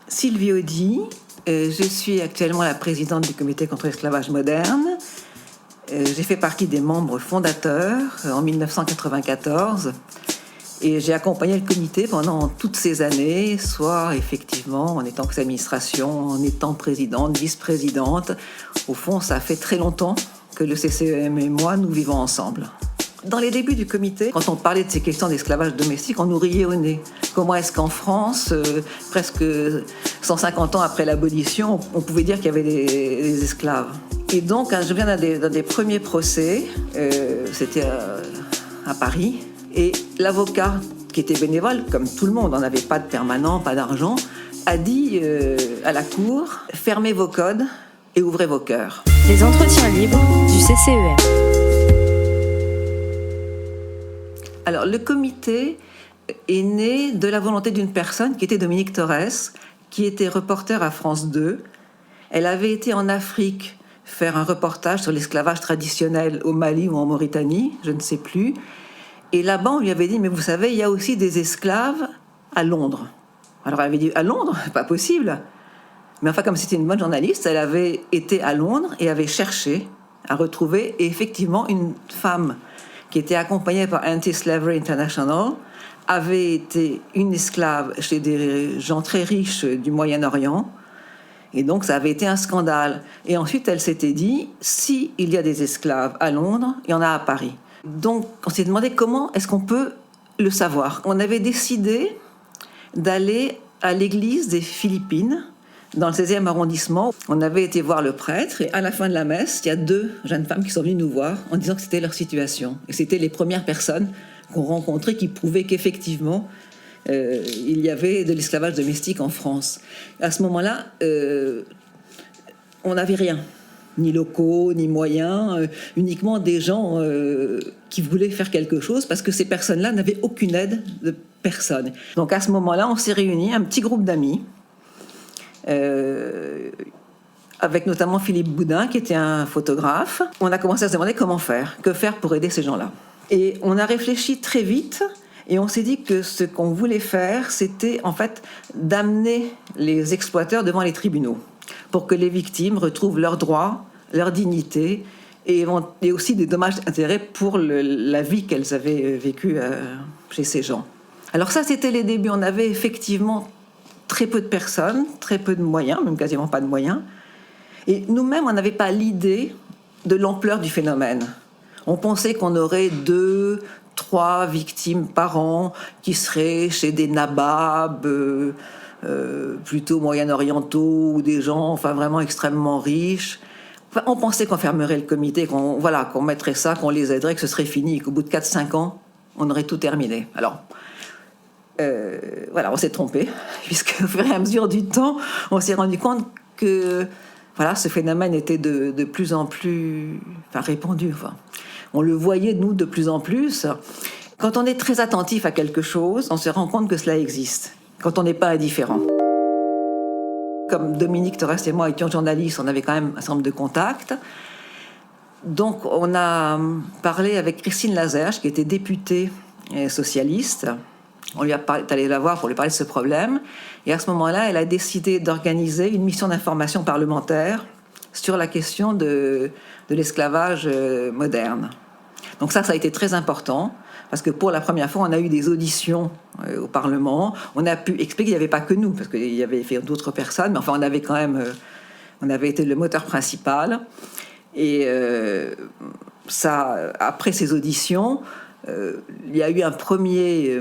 Sylvie Audy, je suis actuellement la présidente du comité contre l'esclavage moderne. J'ai fait partie des membres fondateurs en 1994 et j'ai accompagné le comité pendant toutes ces années, soit effectivement en étant conseil d'administration, en étant présidente, vice-présidente. Au fond, ça fait très longtemps que le CCEM et moi, nous vivons ensemble. Dans les débuts du comité, quand on parlait de ces questions d'esclavage domestique, on nous riait au nez. Comment est-ce qu'en France, presque 150 ans après l'abolition, on pouvait dire qu'il y avait des esclaves? Et donc, je viens d'un des premiers procès, c'était à Paris, et l'avocat, qui était bénévole, comme tout le monde, on n'avait pas de permanent, pas d'argent, a dit à la cour « Fermez vos codes et ouvrez vos cœurs ». Les entretiens libres du CCEM. Alors, le comité est né de la volonté d'une personne qui était Dominique Torres, qui était reporter à France 2. Elle avait été en Afrique faire un reportage sur l'esclavage traditionnel au Mali ou en Mauritanie, je ne sais plus. Et là-bas, on lui avait dit, mais vous savez, il y a aussi des esclaves à Londres. Alors elle avait dit, à Londres? Pas possible. Mais enfin, comme c'était une bonne journaliste, elle avait été à Londres et avait cherché à retrouver effectivement une femme qui était accompagnée par Anti-Slavery International, avait été une esclave chez des gens très riches du Moyen-Orient. Et donc, ça avait été un scandale. Et ensuite, elle s'était dit, si il y a des esclaves à Londres, il y en a à Paris. Donc, on s'est demandé comment est-ce qu'on peut le savoir. On avait décidé d'aller à l'église des Philippines, dans le 16e arrondissement. On avait été voir le prêtre et à la fin de la messe, il y a 2 jeunes femmes qui sont venues nous voir en disant que c'était leur situation. Et c'était les premières personnes qu'on rencontrait qui prouvaient qu'effectivement, il y avait de l'esclavage domestique en France. À ce moment-là, on n'avait rien, ni locaux, ni moyens, uniquement des gens qui voulaient faire quelque chose parce que ces personnes-là n'avaient aucune aide de personne. Donc à ce moment-là, on s'est réunis, un petit groupe d'amis, avec notamment Philippe Boudin, qui était un photographe. On a commencé à se demander comment faire, que faire pour aider ces gens-là. Et on a réfléchi très vite et on s'est dit que ce qu'on voulait faire, c'était en fait d'amener les exploiteurs devant les tribunaux pour que les victimes retrouvent leurs droits, leur dignité et aussi des dommages d'intérêt pour la vie qu'elles avaient vécue chez ces gens. Alors ça, c'était les débuts. On avait effectivement très peu de personnes, très peu de moyens, même quasiment pas de moyens. Et nous-mêmes, on n'avait pas l'idée de l'ampleur du phénomène. On pensait qu'on aurait 2, 3 victimes par an qui seraient chez des nababs plutôt moyen-orientaux ou des gens enfin, vraiment extrêmement riches. Enfin, on pensait qu'on fermerait le comité, qu'on mettrait ça, qu'on les aiderait, que ce serait fini, et qu'au bout de 4-5 ans, on aurait tout terminé. Alors, on s'est trompé, puisque au fur et à mesure du temps, on s'est rendu compte que ce phénomène était de plus en plus répandu. On le voyait, nous, de plus en plus. Quand on est très attentif à quelque chose, on se rend compte que cela existe, quand on n'est pas indifférent. Comme Dominique Torres et moi étions journalistes, on avait quand même un certain nombre de contacts. Donc, on a parlé avec Christine Lazerge, qui était députée socialiste. On lui est allé la voir pour lui parler de ce problème. Et à ce moment-là, elle a décidé d'organiser une mission d'information parlementaire sur la question de l'esclavage moderne. Donc ça a été très important, parce que pour la première fois, on a eu des auditions au Parlement. On a pu expliquer qu'il n'y avait pas que nous, parce qu'il y avait d'autres personnes, mais enfin, on avait quand même... on avait été le moteur principal. Et après ces auditions, il y a eu un premier...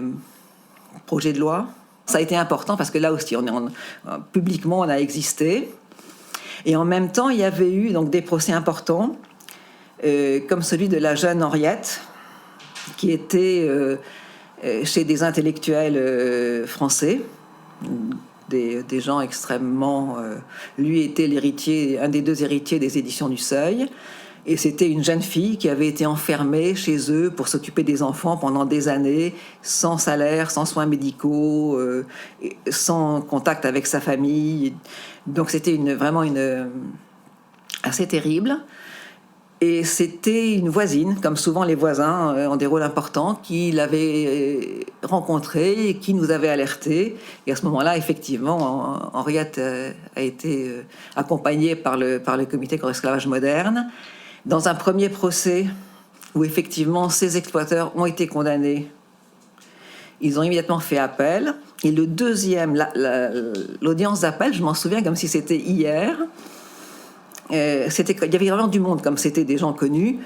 projet de loi. Ça a été important parce que là aussi, publiquement, on a existé. Et en même temps, il y avait eu donc, des procès importants, comme celui de la jeune Henriette, qui était chez des intellectuels français, des gens extrêmement... lui était l'héritier, un des 2 héritiers des éditions du Seuil. Et c'était une jeune fille qui avait été enfermée chez eux pour s'occuper des enfants pendant des années, sans salaire, sans soins médicaux, sans contact avec sa famille. Donc c'était vraiment assez terrible. Et c'était une voisine, comme souvent les voisins ont des rôles importants, qui l'avait rencontré et qui nous avait alertés. Et à ce moment-là, effectivement, Henriette a été accompagnée par le comité contre l'esclavage moderne. Dans un premier procès, où effectivement ces exploiteurs ont été condamnés, ils ont immédiatement fait appel. Et le deuxième, l'audience d'appel, je m'en souviens comme si c'était hier. Il y avait vraiment du monde, comme c'était des gens connus.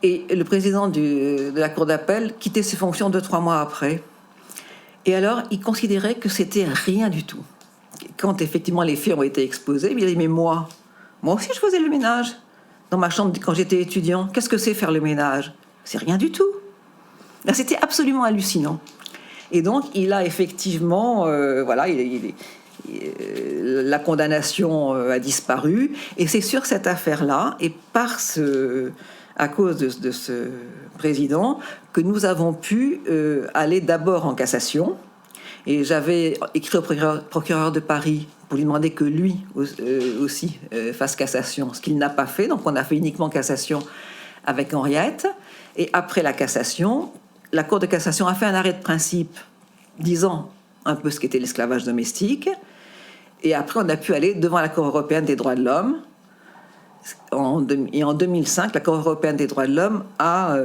Et le président de la cour d'appel quittait ses fonctions 2-3 mois après. Et alors, il considérait que c'était rien du tout. Quand effectivement les faits ont été exposés, il a dit, mais moi aussi je faisais le ménage dans ma chambre quand j'étais étudiant. Qu'est-ce que c'est faire le ménage? C'est rien du tout. Là, c'était absolument hallucinant. Et donc, il a effectivement, la condamnation a disparu. Et c'est sur cette affaire-là, et à cause de ce président, que nous avons pu aller d'abord en cassation. Et j'avais écrit au procureur de Paris pour lui demander que lui aussi fasse cassation, ce qu'il n'a pas fait. Donc on a fait uniquement cassation avec Henriette. Et après la cassation, la Cour de cassation a fait un arrêt de principe disant un peu ce qu'était l'esclavage domestique. Et après, on a pu aller devant la Cour européenne des droits de l'homme. Et en 2005, la Cour européenne des droits de l'homme a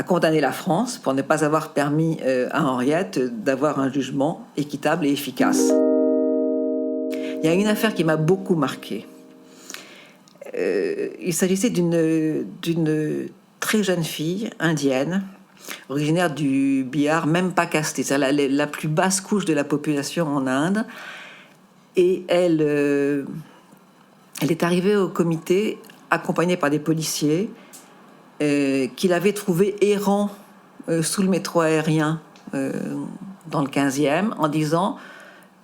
condamné la France pour ne pas avoir permis à Henriette d'avoir un jugement équitable et efficace. Il y a une affaire qui m'a beaucoup marquée. Il s'agissait d'une très jeune fille indienne, originaire du Bihar, même pas castée, c'est-à-dire la plus basse couche de la population en Inde. Et elle est arrivée au comité accompagnée par des policiers qui l'avaient trouvée errant sous le métro aérien dans le 15e en disant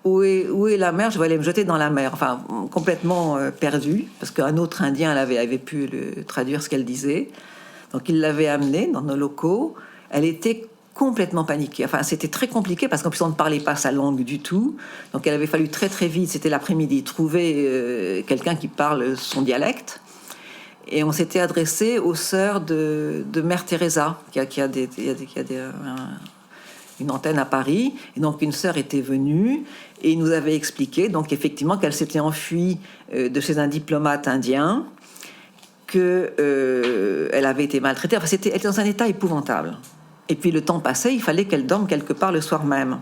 où est la mer, je vais aller me jeter dans la mer. Enfin, complètement perdue, parce qu'un autre Indien avait pu traduire ce qu'elle disait. Donc il l'avait amenée dans nos locaux. Elle était complètement paniquée. Enfin, c'était très compliqué parce qu'en plus on ne parlait pas sa langue du tout. Donc il avait fallu très très vite, c'était l'après-midi, trouver quelqu'un qui parle son dialecte. Et on s'était adressé aux sœurs de Mère Teresa, qui a une antenne à Paris. Et donc une sœur était venue et nous avait expliqué donc effectivement qu'elle s'était enfuie de chez un diplomate indien, qu'elle avait été maltraitée. Enfin, elle était dans un état épouvantable. Et puis le temps passait, il fallait qu'elle dorme quelque part le soir même.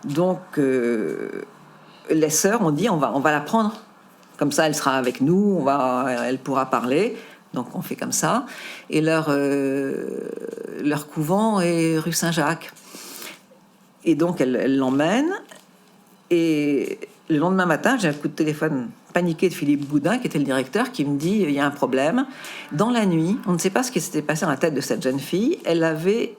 Donc les sœurs ont dit on va la prendre, comme ça elle sera avec nous, elle pourra parler. Donc on fait comme ça. Et leur couvent est rue Saint-Jacques. Et donc elle l'emmène. Et le lendemain matin, j'ai un coup de téléphone paniqué de Philippe Boudin, qui était le directeur, qui me dit il y a un problème. Dans la nuit, on ne sait pas ce qui s'était passé dans la tête de cette jeune fille. S'était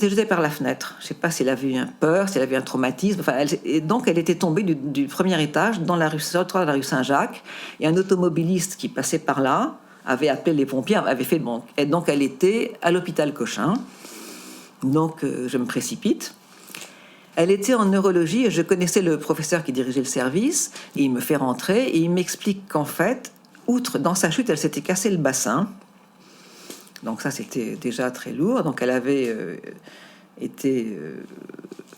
jetée par la fenêtre. Je ne sais pas si elle avait eu un peur, si elle avait eu un traumatisme. Enfin, donc elle était tombée du premier étage dans la rue Saint-Jacques. Et un automobiliste qui passait par là avait appelé les pompiers, avait fait bon. Et donc elle était à l'hôpital Cochin. Donc je me précipite. Elle était en neurologie et je connaissais le professeur qui dirigeait le service. Et il me fait rentrer et il m'explique qu'en fait, outre dans sa chute, elle s'était cassé le bassin. Donc ça, c'était déjà très lourd. Donc elle avait été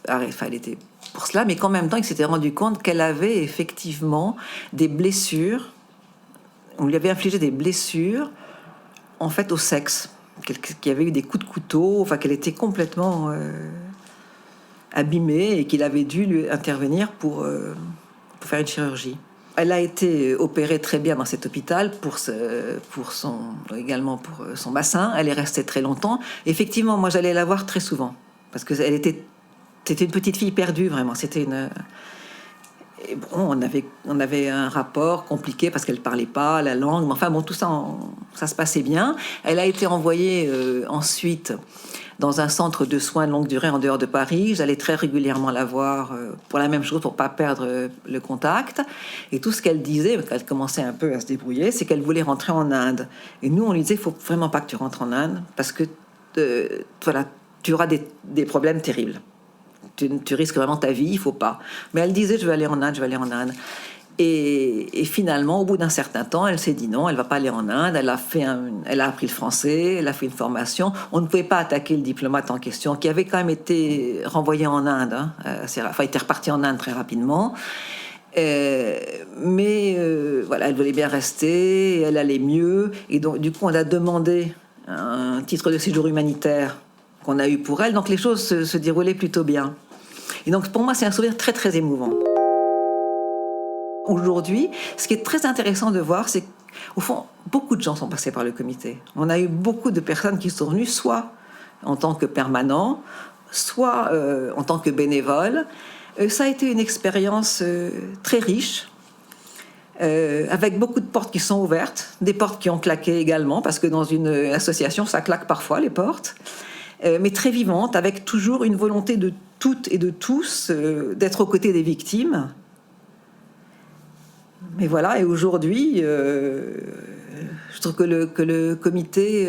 elle était pour cela, mais qu'en même temps, il s'était rendu compte qu'elle avait effectivement des blessures. On lui avait infligé des blessures, en fait, au sexe. Qu'il y avait eu des coups de couteau, enfin qu'elle était complètement abîmée et qu'il avait dû lui intervenir pour faire une chirurgie. Elle a été opérée très bien dans cet hôpital également pour son bassin. Elle est restée très longtemps. Effectivement, moi j'allais la voir très souvent parce que c'était une petite fille perdue vraiment. C'était une et bon, on avait un rapport compliqué parce qu'elle parlait pas la langue. Mais enfin bon, tout ça, ça se passait bien. Elle a été envoyée ensuite dans un centre de soins de longue durée en dehors de Paris. J'allais très régulièrement la voir pour la même chose, pour pas perdre le contact. Et tout ce qu'elle disait, quand elle commençait un peu à se débrouiller, c'est qu'elle voulait rentrer en Inde. Et nous, on lui disait, il faut vraiment pas que tu rentres en Inde parce que voilà, tu auras des problèmes terribles. Tu risques vraiment ta vie, il faut pas. Mais elle disait, je vais aller en Inde, je vais aller en Inde. Et finalement, au bout d'un certain temps, elle s'est dit non, elle ne va pas aller en Inde. Elle a appris le français, elle a fait une formation. On ne pouvait pas attaquer le diplomate en question, qui avait quand même été renvoyé en Inde. Il était reparti en Inde très rapidement. Mais voilà, elle voulait bien rester, elle allait mieux. Et donc, du coup, on a demandé un titre de séjour humanitaire qu'on a eu pour elle. Donc, les choses se déroulaient plutôt bien. Et donc, pour moi, c'est un souvenir très, très émouvant. Aujourd'hui, ce qui est très intéressant de voir, c'est qu'au fond, beaucoup de gens sont passés par le comité. On a eu beaucoup de personnes qui sont venues, soit en tant que permanents, soit en tant que bénévoles. Ça a été une expérience très riche, avec beaucoup de portes qui sont ouvertes, des portes qui ont claqué également, parce que dans une association, ça claque parfois, les portes, mais très vivante, avec toujours une volonté de toutes et de tous d'être aux côtés des victimes. Mais voilà, et aujourd'hui, je trouve que le comité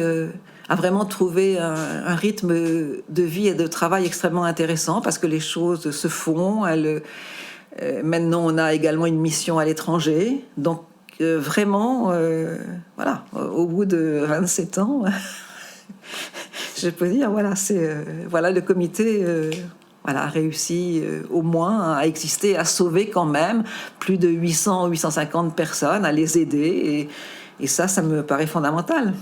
a vraiment trouvé un rythme de vie et de travail extrêmement intéressant, parce que les choses se font. Maintenant, on a également une mission à l'étranger. Donc, vraiment, voilà, au bout de 27 ans, je peux dire, voilà, voilà, le comité... a réussi au moins à exister, à sauver quand même plus de 800 ou 850 personnes, à les aider. Et ça me paraît fondamental.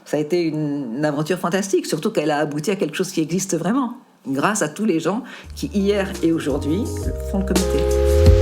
Ça a été une aventure fantastique, surtout qu'elle a abouti à quelque chose qui existe vraiment, grâce à tous les gens qui, hier et aujourd'hui, font le comité.